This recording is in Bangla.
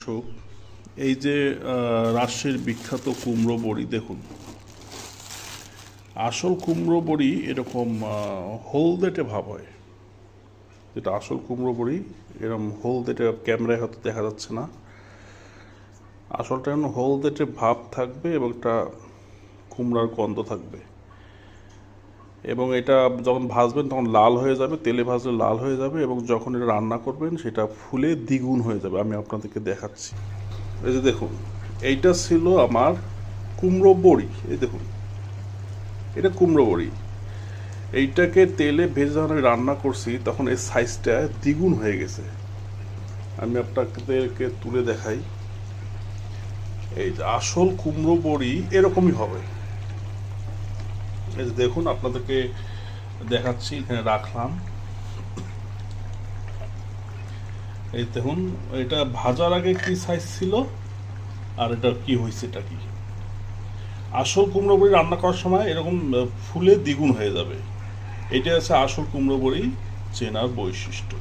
দর্শক, এই যে রাজশাহীর বিখ্যাত কুমড়ো বড়ি দেখুন। আসল কুমড়ো বড়ি এরকম হলদেটে ভাব হয়, যেটা আসল কুমড়ো বড়ি এরকম হলদেটে, ক্যামেরায় হয়তো দেখা যাচ্ছে না, আসলটা যেন হলদেটে ভাব থাকবে এবং একটা কুমড়ার গন্ধ থাকবে। এবং এটা যখন ভাজবেন তখন লাল হয়ে যাবে, তেলে ভাজলে লাল হয়ে যাবে, এবং যখন এটা রান্না করবেন সেটা ফুলে দ্বিগুণ হয়ে যাবে। আমি আপনাদেরকে দেখাচ্ছি। এই যে দেখুন, এইটা ছিল আমার কুমড়ো বড়ি। এই দেখুন, এটা কুমড়ো বড়ি। এইটাকে তেলে ভেজে যখন আমি রান্না করছি তখন এই সাইজটা দ্বিগুণ হয়ে গেছে। আমি আপনাদেরকে তুলে দেখাই। এই যে আসল কুমড়ো বড়ি এরকমই হবে। এই যে দেখুন, আপনাদেরকে দেখাচ্ছি, এখানে রাখলাম। এই দেখুন, এটা ভাজার আগে কি সাইজ ছিল আর এটা কি হয়েছে, এটা কি আসল কুমড়ো বড়ি রান্না করার সময় এরকম ফুলে দ্বিগুণ হয়ে যাবে। এটা হচ্ছে আসল কুমড়ো বড়ি চেনার বৈশিষ্ট্য।